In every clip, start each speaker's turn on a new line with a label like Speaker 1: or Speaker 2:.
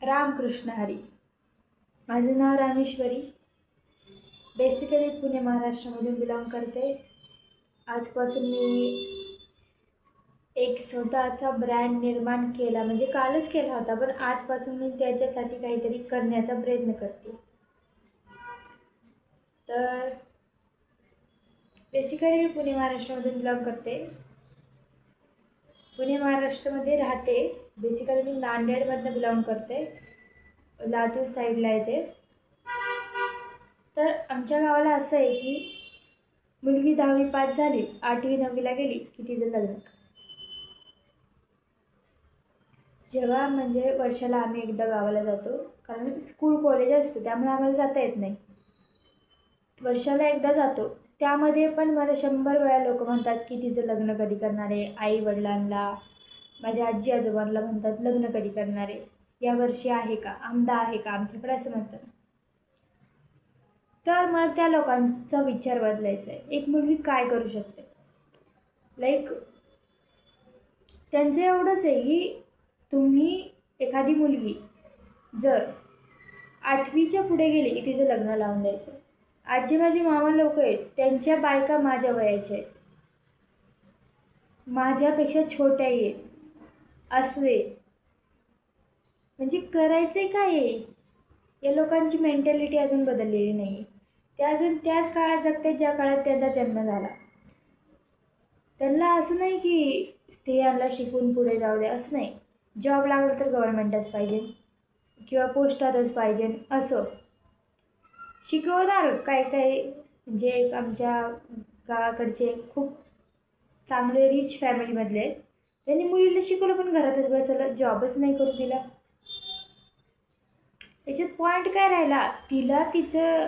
Speaker 1: रामकृष्ण हरी. माझं नाव रामेश्वरी. बेसिकली पुणे महाराष्ट्रामधून बिलॉंग करते. आजपासून मी एक स्वतःचा ब्रँड निर्माण केला, म्हणजे कालच केला होता, पण आजपासून मी त्याच्यासाठी काहीतरी करण्याचा प्रयत्न करते. तर बेसिकली मी पुणे महाराष्ट्रामधून बिलॉंग करते. पुणे महाराष्ट्रामध्ये राहते. बेसिकली मी नांदेडमधनं बिलॉंग करते, लातूर साईडला येते. तर आमच्या गावाला असं आहे की मुलगी 10वी पास झाली, 8वी 9वीला गेली की तिचं लग्न. जेव्हा म्हणजे वर्षाला आम्ही एकदा गावाला जातो, कारण स्कूल कॉलेज असतं त्यामुळे आम्हाला जाता येत नाही. वर्षाला एकदा जातो. त्यामध्ये पण मला 100 वेळा लोक म्हणतात की तिचं लग्न कधी करणार आहे. आई वडिलांना, माझ्या आजी आजोबांना म्हणतात लग्न कधी करणार आहे, यावर्षी आहे का, आमदा आहे का आमच्याकडे, असं म्हणतात. तर मला त्या लोकांचा विचार बदलायचा आहे. एक मुलगी काय करू शकते, लाईक त्यांचं एवढंच आहे की तुम्ही एखादी मुलगी जर 8वीच्या पुढे गेली की तिचं लग्न लावून द्यायचं. आज जे माझे मामा लोक आहेत त्यांच्या बायका माझ्या वयाच्या आहेत, माझ्यापेक्षा छोट्याही आहेत. असले म्हणजे करायचं काय आहे. या लोकांची मेंटॅलिटी अजून बदललेली नाही आहे. ते अजून त्याच काळात जगतात ज्या काळात त्यांचा जन्म झाला. त्यांना असं नाही की स्त्रियांना शिकून पुढे जाऊ द्या, असं नाही. जॉब लागला तर गव्हर्नमेंटच पाहिजे किंवा पोस्टातच पाहिजे असं शिकवणार. काय काय म्हणजे एक आमच्या गावाकडचे खूप चांगले रिच फॅमिलीमधले आहेत, त्यांनी मुलीला शिकवलं पण घरातच बसवलं, जॉबच नाही करू दिला. याच्यात पॉईंट काय राहिला, तिला तिचं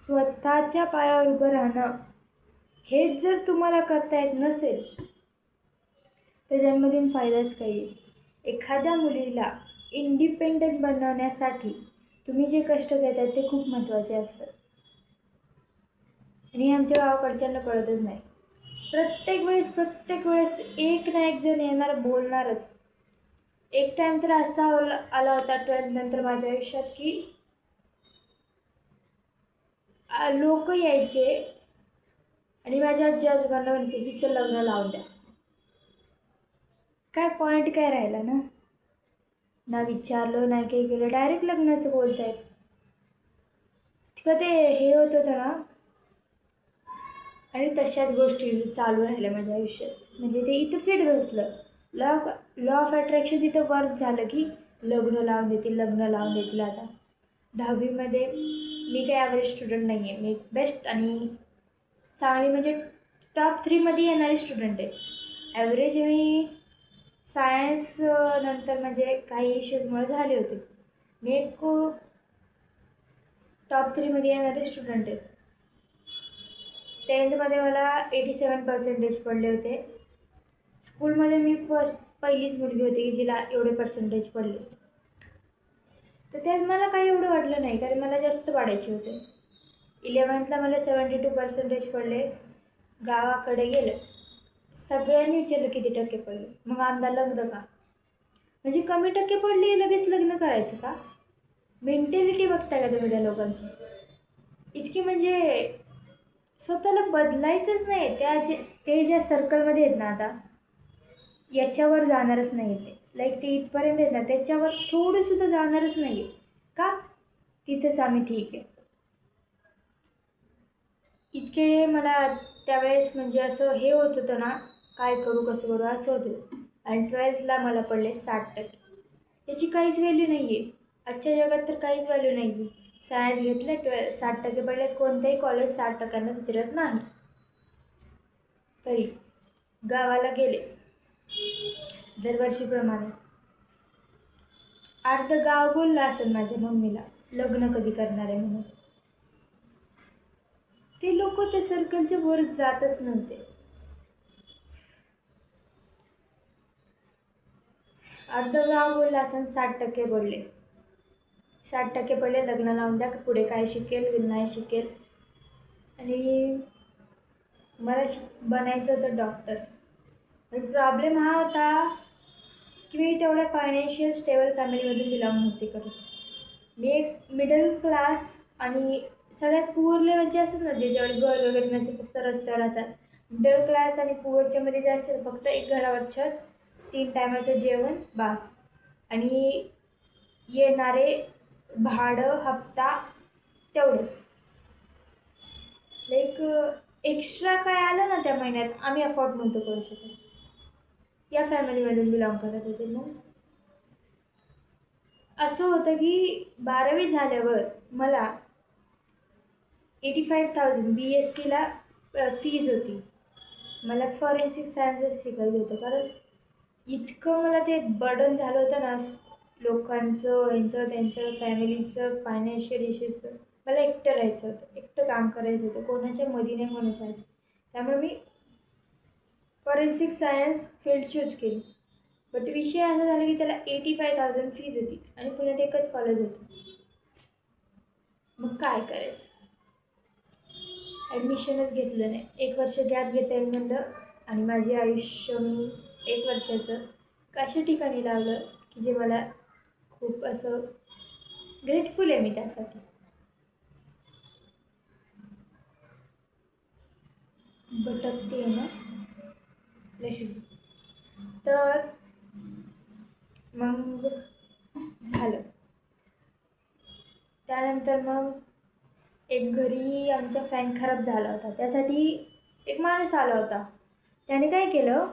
Speaker 1: स्वतःच्या पायावर उभं राहणं हेच जर तुम्हाला करता येत नसेल तर जन्मदिन फायदाच काही आहे. एखाद्या मुलीला इंडिपेंडंट बनवण्यासाठी तुम्ही जे कष्ट घेताय ते खूप महत्त्वाचे असतात आणि आमच्या गावाकडच्यांना कळतच नाही. प्रत्येक वेळेस एक ना एक जण येणार, बोलणारच. एक टाईम तर असा आला होता 12th नंतर माझ्या आयुष्यात की लोक यायचे आणि माझ्या आजी आजोबांना म्हणायचे हिचं लग्न लावून द्या. काय पॉईंट काय राहिला ना. ना विचारलं नाही काही केलं, डायरेक्ट लग्नाचं बोलत आहेत. तिथं ते हे होत होतं ना. आणि तशाच गोष्टी चालू राहिल्या माझ्या आयुष्यात. म्हणजे ते इथं फिट बसलं. लॉ ऑफ अट्रॅक्शन तिथं वर्क झालं की लग्न लावून देतील. आता 10वीमध्ये मी काही ॲव्हरेज स्टुडंट नाही आहे. मी बेस्ट आणि चांगली म्हणजे टॉप 3मध्ये येणारी स्टुडंट आहे. ॲव्हरेज मी सायन्स नंतर म्हणजे काही इश्यूजमुळे झाले होते. मी एक टॉप 3मध्ये येणारे स्टुडंट आहे. 10thमध्ये मला 87% पडले होते. स्कूलमध्ये मी पहिलीच मुलगी होती की जिला एवढे पर्सेंटेज पडले. तर त्यात मला काही एवढं वाटलं नाही, कारण मला जास्त पाडायचे होते. 11thला मला 72% पडले. गावाकडे गेलं, सगळ्यांनी विचारलं किती टक्के पडले, मग आमदा लग्न का, म्हणजे कमी टक्के पडले लगेच लग्न करायचं का. मेंटॅलिटी बघताय का तुम्ही त्या लोकांची. इतकी म्हणजे स्वतःला बदलायचंच नाही. ते ज्या सर्कलमध्ये आहेत ना आता, याच्यावर जाणारच नाही ते. लाईक ते इथपर्यंत आहेत ना, त्याच्यावर थोडंसुद्धा जाणारच नाही आहे का. तिथंच आम्ही ठीक आहे. इतके मला त्यावेळेस म्हणजे असं हे होत होतं ना, काय करू कसं करू असं होतं. आणि 12thला मला पडले 60%. याची काहीच व्हॅल्यू नाही आहे आजच्या जगात, तर काहीच व्हॅल्यू नाही आहे. सायन्स घेतलं, 60% पडलेत, कोणतेही कॉलेज 60%नं विचारत नाही. तरी गावाला गेले दरवर्षीप्रमाणे. अर्ध गाव बोललं असेल माझ्या मम्मीला लग्न कधी करणार आहे म्हणून. ते लोक त्या सर्कलच्या वर जातच नव्हते. अर्ध गाव बोललं असेल 60% पडले. 60% पडले, लग्न लावून द्या, पुढे काय शिकेल नाही शिकेल. आणि मला बनायचं होतं डॉक्टर. पण प्रॉब्लेम हा होता की मी तेवढ्या फायनान्शियल स्टेबल फॅमिलीमधून बिलॉंग नव्हते करत. मी एक मिडल क्लास आणि सगळ्यात पुअर लेवलचे असतात ना, ज्याच्याकडे घर वगैरे नसते, फक्त रस्त्यावर राहतात. मिडल क्लास आणि पुअरच्या मध्ये जे असते फक्त एक घरावर छत, 3 टायमाचं जेवण बास, आणि येणारे भाडं हप्ता तेवढंच. लाईक एक्स्ट्रा काय आलं ना त्या महिन्यात आम्ही अफोर्ड नव्हतो करू शकत. या फॅमिलीमधून बिलॉंग करत होते. मग असं होतं की 12वी झाल्यावर मला 85,000 BScला फीज होती. मला फॉरेन्सिक सायन्सेस शिकायचं होतं, कारण इतकं मला ते बर्डन झालं होतं ना, लोकांचं, यांचं, त्यांचं, फॅमिलीचं, फायनान्शियल इश्यूचं. मला एकटं राहायचं होतं, एकटं काम करायचं होतं, कोणाच्या मध्ये नाही, कोणाच्या. त्यामुळे मी फॉरेन्सिक सायन्स फील्ड चूज केली. बट विषय असा झाला की त्याला 85,000 फीज होती आणि पुण्यात एकच कॉलेज होतं. मग काय करायचं, ॲडमिशनच घेतलं नाही. 1 वर्ष गॅप घेता येईल म्हणलं, आणि माझे आयुष्य मी 1 वर्षाचं अशा ठिकाणी लावलं की जे मला खूप असं ग्रेटफुल आहे मी त्यासाठी. भटकते ना तर मग झालं. त्यानंतर मग एक घरी आमचा फॅन खराब झाला होता, त्यासाठी एक माणूस आला होता. त्याने काय केलं,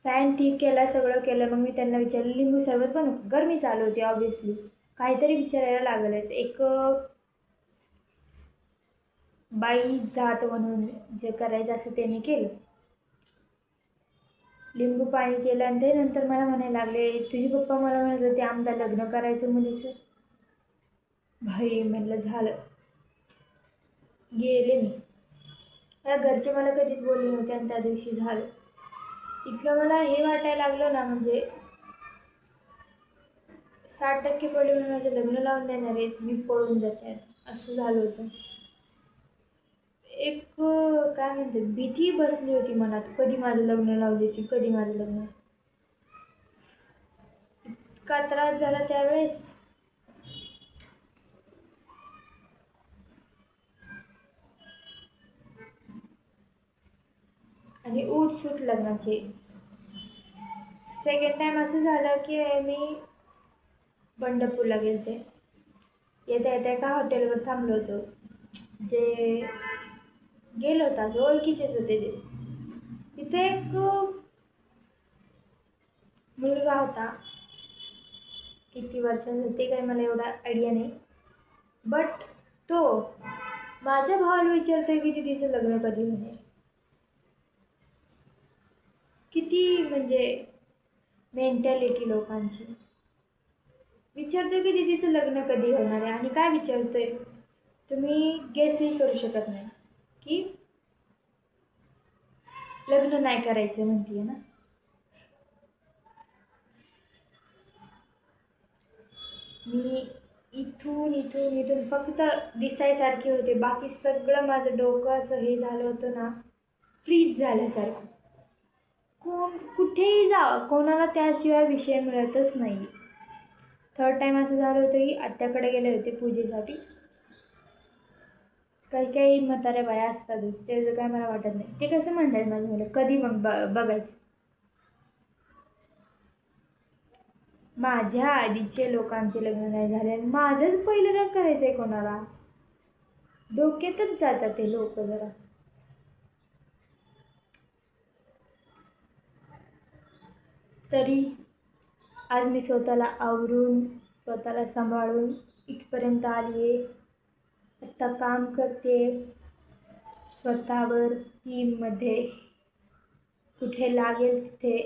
Speaker 1: फॅन ठीक केला, सगळं केलं. मग मी त्यांना विचारलं, लिंबू सरबत बनवू? गरमी चालू होती ऑब्व्हियसली, काहीतरी विचारायला लागलंच. एक बाई जात म्हणून जे करायचं असं त्यांनी केलं. लिंबू पाणी केलं आणि ते नंतर मला म्हणायला लागले, तुझे पप्पा मला म्हणत होते आमदा लग्न करायचं मुलीचं. भाई म्हटलं झालं, गेले मी. मला घरचे मला कधीच बोलले नव्हते आणि त्या दिवशी झालं. इतकं मला हे वाटायला लागलं ना, म्हणजे 60% पडले म्हणून माझं लग्न लावून देणार आहेत, मी पळून जाते, असं झालं होतं. एक काय म्हणतात, भीती बसली होती मनात, कधी माझं लग्न लावली होती, कधी माझं लग्न. इतका त्रास झाला त्यावेळेस. आणि उठसूट लग्नाचे. सेकंड टाईम असं झालं की मी पंढरपूरला गेलते. येता येता एका हॉटेलवर थांबलो होतो. जे गेलो होता, असं ओळखीचेच होते ते. तिथे एक मुलगा होता, किती वर्षाचा ते काही मला एवढा आयडिया नाही. बट तो माझ्या भावाला विचारतोय की तिचं लग्न कधी होणार. किती म्हणजे मेंटॅलिटी लोकांची. विचारतोय की दीदीचं लग्न कधी होणार आहे, आणि काय विचारतोय तुम्ही गेसही करू शकत नाही की लग्न नाही करायचं म्हणतीये ना. मी इथून इथून इथून फक्त दिसायसारखे होते, बाकी सगळं माझं डोकं असं हे झालं होतं ना, फ्रीज झाल्यासारखं. कुठेही जा, कोणाला त्याशिवाय विषय मिळतच नाही. थर्ड टाईम असं झालं होतं की आत्याकडे गेले होते पूजेसाठी. काही काही म्हाताऱ्या बाया असतातच, त्याचं काय मला वाटत नाही. ते कसं म्हणतात माझं मुलं, कधी मग बघायचं. माझ्या आधीचे लोकांचे लग्न नाही झाले आणि माझंच पहिलं लग्न करायचं आहे कोणाला, डोक्यातच जातात ते लोक जरा. तरी आज मी स्वतःला आवरून, स्वतःला सांभाळून इथपर्यंत आली आहे. आत्ता काम करते स्वतःवर, टीममध्ये, कुठे लागेल तिथे.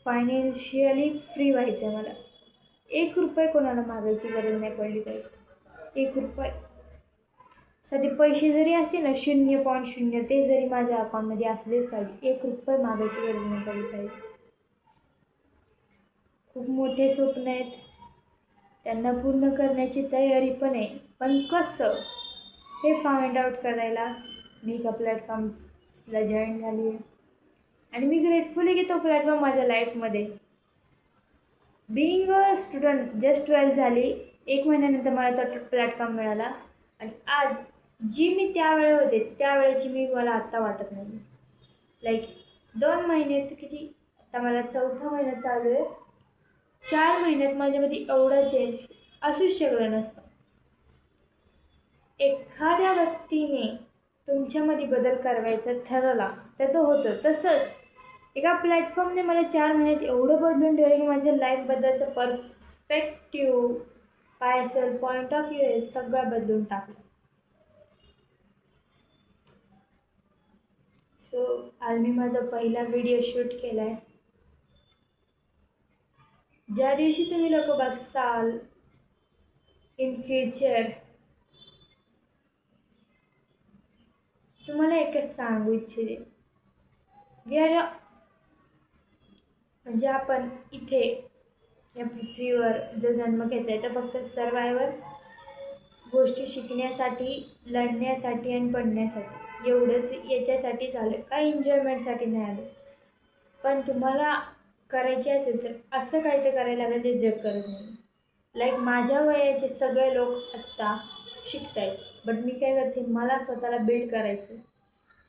Speaker 1: फायनान्शियली फ्री व्हायचं आहे मला. 1 रुपये कोणाला मागायची गरज नाही पडली पाहिजे. 1 रुपये, साधे पैसे जरी असते ना, 0.0 ते जरी माझ्या अकाउंटमध्ये असलेच पाहिजे. 1 रुपये मागायची गरज नाही पडली पाहिजे. खूप मोठे स्वप्न आहेत, त्यांना पूर्ण करण्याची तयारी पण आहे. पण कसं हे फाइंड आउट करायला मी एका प्लॅटफॉर्मला जॉईन झाली आहे. आणि मी ग्रेटफुल आहे की तो प्लॅटफॉर्म माझ्या लाईफमध्ये. Being a student just 12th झाली, 1 महिन्यानंतर मला तो प्लॅटफॉर्म मिळाला. आणि आज जी मी त्यावेळे होते त्यावेळेची मला आत्ता वाटत नाही. लाईक 2 महिन्यात किती, आता मला 4था महिना चालू आहे, 4 महिन्यात माझ्यामध्ये एवढा चेंज असूच शकलं नसतं. एखाद्या व्यक्तीने तुमच्यामध्ये बदल करायचा ठरवला तर तो होतो. तसंच एका प्लॅटफॉर्मने मला 4 महिन्यात एवढं बदलून ठेवलं की माझ्या लाईफबद्दलचं पर्स्पेक्टिव्ह काय असेल, पॉईंट ऑफ व्ह्यू आहे, सगळं बदलून टाकलं. सो आज मी माझा पहिला व्हिडिओ शूट केला आहे. ज्या दिवशी तुम्ही लोक बघसाल इन फ्युचर, तुम्हाला एकच सांगू इच्छिते, वी आर म्हणजे आपण इथे या पृथ्वीवर जो जन्म घेत आहे तो फक्त सर्वायवर गोष्टी शिकण्यासाठी, लढण्यासाठी आणि पडण्यासाठी एवढंच, याच्यासाठी आलं. काही एन्जॉयमेंटसाठी नाही आलं. पण तुम्हाला करायचे असेल तर असं काही तर करायला लागेल जे जग करत नाही. लाईक माझ्या वयाचे सगळे लोक आत्ता शिकत आहेत, बट मी काय करते, मला स्वतःला बिल्ड करायचं.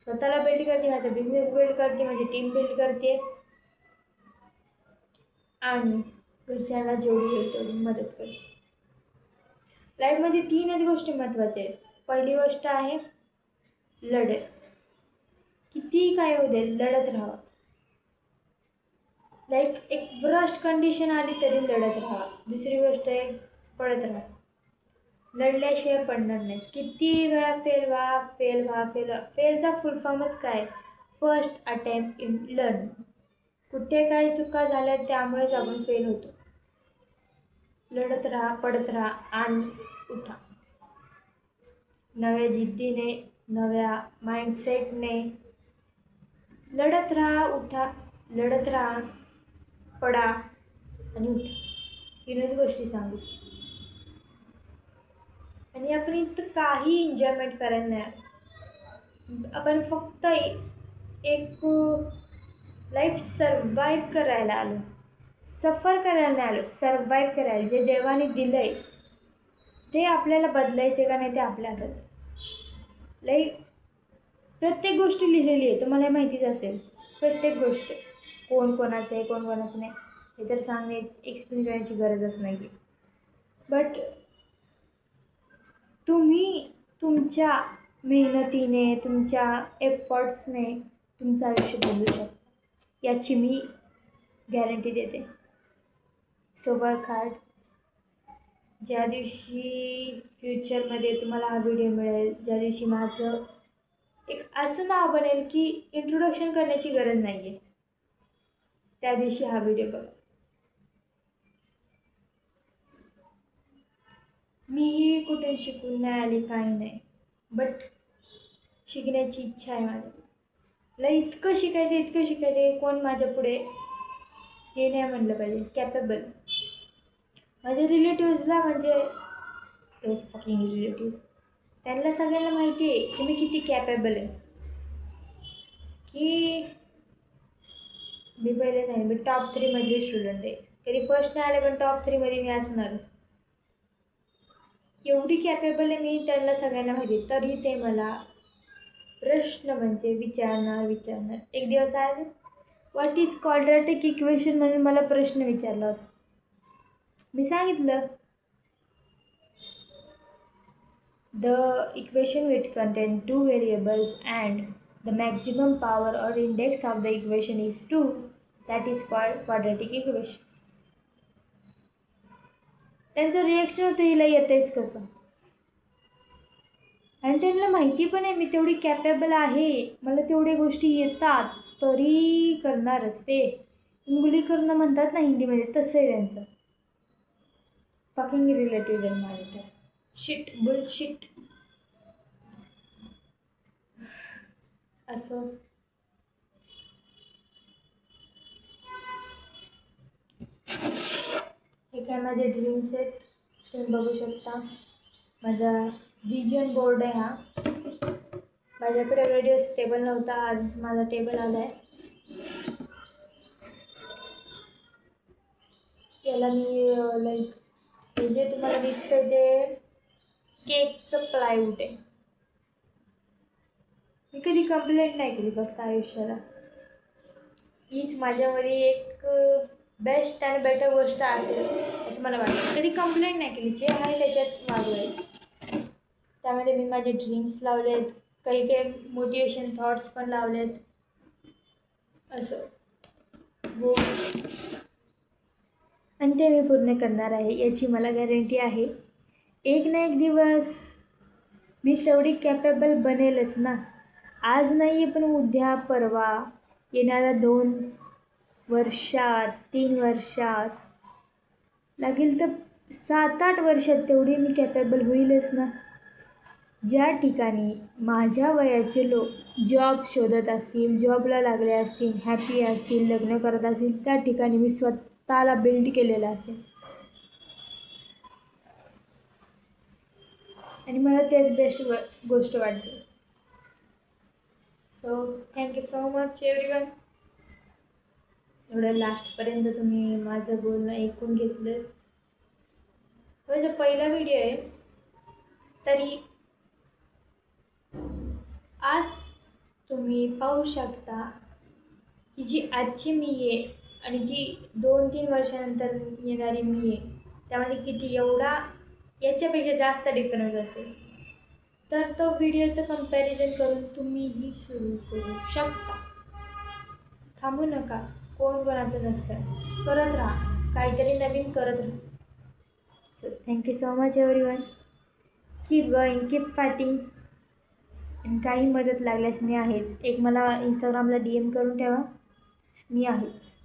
Speaker 1: स्वतःला बिल्ड करते, माझा बिझनेस बिल्ड करते, माझी टीम बिल्ड करते आणि घरच्यांना जेवढी होईल तेवढी मदत करते. लाईफमध्ये 3च गोष्टी महत्त्वाच्या आहेत. पहिली गोष्ट आहे लढत. किती काय होऊ दे, लढत राहा. लाईक एक वर्स्ट कंडिशन आली तरी लढत राहा. दुसरी गोष्ट आहे पडत राहा. लढल्याशिवाय पडणार नाही. किती वेळा फेल व्हा, फेल व्हा, फेल व्हा. फेलचा फुल फॉर्मच काय, फर्स्ट अटेम्प्ट इन लर्न. कुठे काही चुका झाल्या त्यामुळेच आपण फेल होतो. लढत राहा, पडत राहा आणि उठा. नव्या जिद्दीने, नव्या माइंडसेटने लढत राहा, उठा. लढत राहा, पडा आणि उठा. 3च गोष्टी सांगू. आणि आपण इथं काही एन्जॉयमेंट करायला नाही आलो. आपण फक्त एक लाईफ सर्वाईव्ह करायला आलो. सफर करायला नाही आलो, सर्वाईव्ह करायला. जे देवाने दिलं आहे ते आपल्याला बदलायचे का नाही ते आपल्या हातात. लाईक प्रत्येक गोष्ट लिहिलेली आहे, तुम्हाला माहितीच असेल. प्रत्येक गोष्ट कोण कोणाचं आहे, कोण कोणाचं नाही हे तर सांगणे, एक्सप्लेन करण्याची गरजच नाही आहे. बट तुम्ही तुमच्या मेहनतीने, तुमच्या एफर्ट्सने तुमचं आयुष्य बदलू शकता, याची मी गॅरंटी देते. So work hard. ज्या दिवशी फ्युचरमध्ये तुम्हाला हा व्हिडिओ मिळेल, ज्या दिवशी माझं एक असं नाव बनेल की इंट्रोडक्शन करण्याची गरज नाही आहे, त्या दिवशी हा व्हिडिओ बघा. मीही कुठे शिकून नाही आली, काही नाही, बट शिकण्याची इच्छा आहे माझी. मला इतकं शिकायचं आहे, कोण माझ्या पुढे हे नाही म्हणलं पाहिजे, कॅपेबल. माझ्या रिलेटिव्हजला म्हणजे दोज फकिंग रिलेटिव्ह, त्यांना सगळ्यांना माहिती आहे की मी किती कॅपेबल आहे. की मी पहिले सांगितलं, मी टॉप 3मधली स्टुडंट आहे. कधी फर्स्ट नाही आले पण टॉप 3मध्ये मी असणार. एवढी कॅपेबल आहे मी, त्यांना सगळ्यांना माहिती. तरी ते मला प्रश्न म्हणजे विचारणार. एक दिवस आहे, व्हॉट इज क्वाड्रॅटिक इक्वेशन म्हणून मला प्रश्न विचारला होता. मी सांगितलं, the equation which contain 2 variables and the maximum power or index of the equation is 2, that is called quadratic equation. त्यांचं रिॲक्शन होतं, हिला येतेच कसं. आणि त्यांना माहिती पण आहे मी तेवढी कॅपेबल आहे, मला तेवढ्या गोष्टी येतात, तरी करणारच ते. मुली करणं म्हणतात ना हिंदीमध्ये, तसं आहे त्यांचं. फकिंग रिलेटिव्ह माझे तर शिट बुलशिट. असं हे काय माझे ड्रीम्स आहेत, तुम्ही बघू शकता. माझा विजन बोर्ड आहे हा. माझ्याकडे रेडिओ टेबल नव्हता, आजच माझा टेबल आला आहे. याला मी लाईक हे जे तुम्हाला दिसतं ते केकचं प्लायवूड आहे. मी कधी कंप्लेंट नाही केली फक्त आयुष्याला. हीच माझ्यामध्ये एक बेस्ट आणि बेटर गोष्ट आहे असं मला वाटतं. कधी कंप्लेंट नाही केली, जे आहे त्याच्यात वागवायचं. त्यामध्ये मी माझे ड्रीम्स लावलेत, काही काही मोटिवेशन थॉट्स पण लावलेत. असं हो, आणि ते मी पूर्ण करणार आहे याची मला गॅरंटी आहे. एक ना एक दिवस मी तेवढी कॅपेबल बनेलच ना. आज नाही आहे पण उद्या, परवा, येणाऱ्या 2 वर्षात, 3 वर्षात, लागेल तर 7-8 वर्षात तेवढी मी कॅपेबल होईलच ना. ज्या ठिकाणी माझ्या वयाचे लोक जॉब शोधत असतील, जॉबला लागले असतील, हॅपी असतील, लग्न करत असतील, त्या ठिकाणी मी स्वतःला बिल्ड केलेलं असेल. आणि मला तेच बेस्ट गोष्ट वाटते. So thank you so much everyone. एवढं लास्टपर्यंत तुम्ही माझं बोलणं ऐकून घेतलं. जो पहिला व्हिडिओ आहे तरी आज तुम्ही पाहू शकता की जी आजची मी आहे आणि ती 2-3 वर्षानंतर येणारी मी आहे, त्यामध्ये किती एवढा याच्यापेक्षा जास्त डिफरन्स असेल. तर तो व्हिडिओचं कंपॅरिझन करून तुम्हीही सुरू करू शकता. थांबू नका, कोण कोणाचं नसतं, करत राहा, काहीतरी नवीन करत राहा. So thank you so much everyone. Keep going, keep fighting. आणि काही मदत लागल्यास मी आहेच. एक मला इंस्टाग्रामला DM करून ठेवा, मी आहेच.